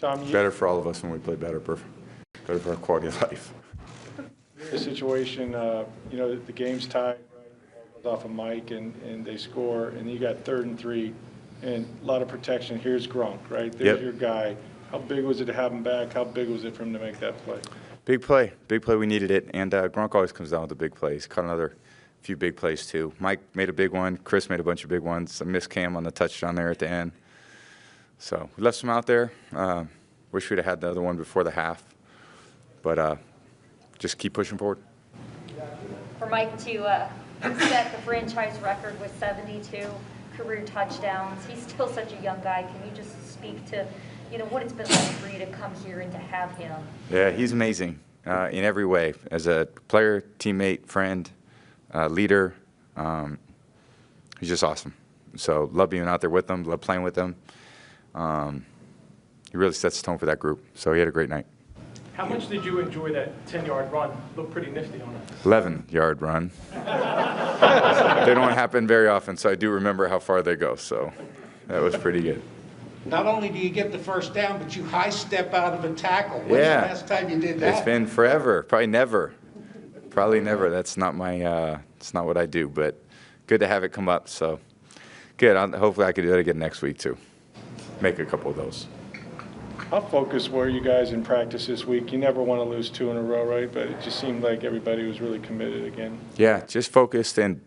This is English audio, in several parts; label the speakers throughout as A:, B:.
A: Tom,
B: Better for all of us when we play better for our quality of life.
A: the situation, the game's tied, right? Off of Mike, and they score, and you got 3rd and 3, and a lot of protection. Here's Gronk, right? There's your guy. How big was it to have him back? How big was it for him to make that play?
B: Big play. We needed it. And Gronk always comes down with the big plays. Caught another few big plays, too. Mike made a big one. Chris made a bunch of big ones. A missed Cam on the touchdown there at the end. So we left some out there. Wish we'd have had the other one before the half. But just keep pushing forward.
C: For Mike to set the franchise record with 72 career touchdowns, he's still such a young guy. Can you just speak to what it's been like for you to come here and to have him?
B: Yeah, he's amazing in every way. As a player, teammate, friend, leader, he's just awesome. So love being out there with him, love playing with him. He really sets the tone for that group. So he had a great night.
D: How much did you enjoy that 10-yard run? Looked pretty nifty on it.
B: 11-yard run. They don't happen very often, so I do remember how far they go. So that was pretty good.
E: Not only do you get the first down, but you high step out of a tackle. When's the last time you did that?
B: It's been forever. Probably never. That's not my. It's not what I do. But good to have it come up. So good. Hopefully I can do that again next week too. Make a couple of those.
A: How focused were you guys in practice this week? You never want to lose 2 in a row, right? But it just seemed like everybody was really committed again.
B: Yeah, just focused and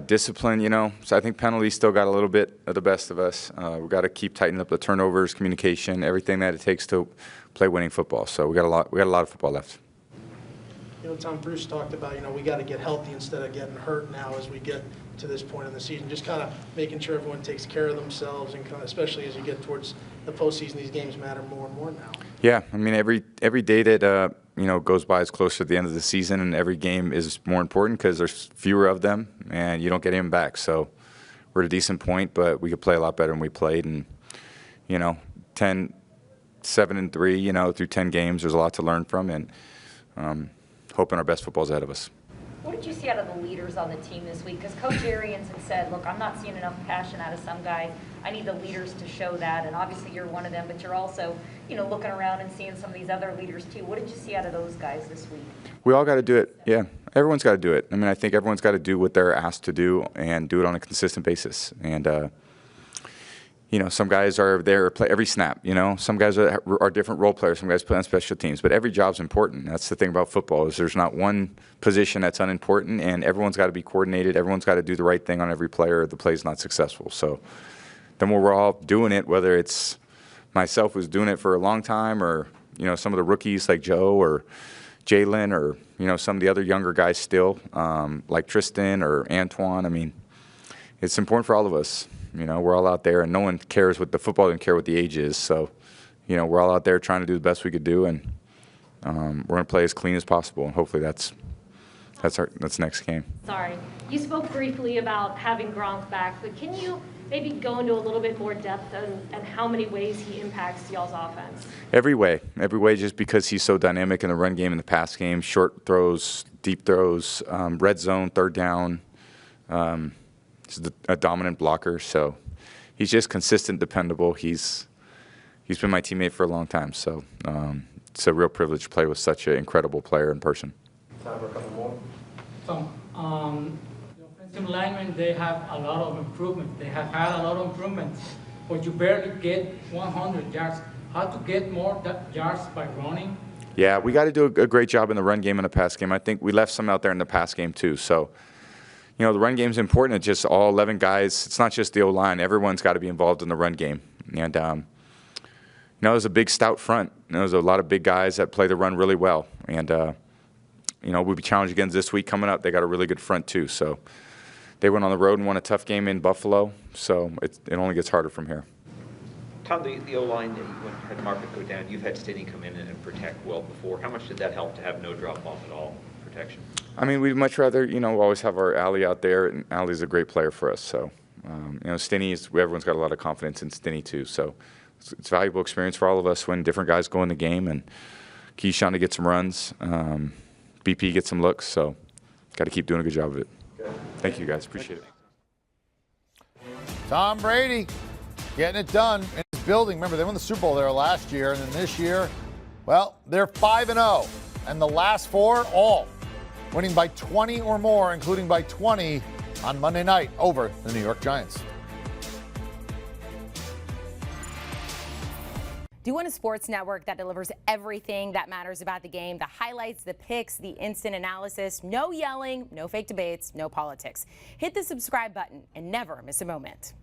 B: discipline, So I think penalties still got a little bit of the best of us. We've got to keep tightening up the turnovers, communication, everything that it takes to play winning football. So we got a lot of football left.
F: Tom, Bruce talked about, we got to get healthy instead of getting hurt now as we get to this point in the season. Just kind of making sure everyone takes care of themselves, and kind of, especially as you get towards the postseason, these games matter more and more now.
B: Yeah, I mean every day that goes by is closer to the end of the season, and every game is more important because there's fewer of them, and you don't get him back. So we're at a decent point, but we could play a lot better than we played. And 7-3, through 10 games, there's a lot to learn from, and hoping our best football's ahead of us.
C: What did you see out of the leaders on the team this week? Because Coach Arians had said, look, I'm not seeing enough passion out of some guys. I need the leaders to show that. And obviously you're one of them, but you're also, looking around and seeing some of these other leaders too. What did you see out of those guys this week?
B: We all got to do it. Yeah, everyone's got to do it. I mean, I think everyone's got to do what they're asked to do and do it on a consistent basis. And, some guys are there to play every snap. Some guys are different role players. Some guys play on special teams. But every job's important. That's the thing about football is there's not one position that's unimportant, and everyone's got to be coordinated. Everyone's got to do the right thing on every player, or the play's not successful. So then when we're all doing it, whether it's myself who's doing it for a long time, or some of the rookies like Joe or Jalen, or some of the other younger guys still like Tristan or Antoine. I mean, it's important for all of us. We're all out there, and no one cares what the football doesn't care what the age is. So, we're all out there trying to do the best we could do, and we're going to play as clean as possible. And hopefully that's next game.
G: Sorry, you spoke briefly about having Gronk back, but can you maybe go into a little bit more depth and how many ways he impacts y'all's offense?
B: Every way, just because he's so dynamic in the run game and the pass game, short throws, deep throws, red zone, third down. He's a dominant blocker, so he's just consistent, dependable. He's been my teammate for a long time, so it's a real privilege to play with such an incredible player in person.
D: Time for a couple more.
H: Tom, the offensive linemen, they have a lot of improvement. They have had a lot of improvements, but you barely get 100 yards. How to get more yards by running?
B: Yeah, we got to do a great job in the run game and the pass game. I think we left some out there in the pass game too, so the run game is important. It's just all 11 guys. It's not just the O-line. Everyone's got to be involved in the run game. And, there's a big, stout front. There's a lot of big guys that play the run really well. And, we'll be challenged again this week coming up. They got a really good front, too. So they went on the road and won a tough game in Buffalo. So it only gets harder from here.
I: Tom, the O-line, that you had Market go down, you've had Stinney come in and protect well before. How much did that help to have no drop-off at all, protection?
B: I mean, we'd much rather, always have our Allie out there, and Allie's a great player for us. So, Stinney everyone's got a lot of confidence in Stinney too. So, it's valuable experience for all of us when different guys go in the game, and Keyshawn to get some runs, BP gets some looks. So, got to keep doing a good job of it. Thank you, guys. Appreciate it.
J: Tom Brady getting it done in his rebuilding. Remember, they won the Super Bowl there last year, and then this year, well, they're 5-0. And the last 4, all winning by 20 or more, including by 20 on Monday night over the New York Giants.
K: Do you want a sports network that delivers everything that matters about the game? The highlights, the picks, the instant analysis, no yelling, no fake debates, no politics. Hit the subscribe button and never miss a moment.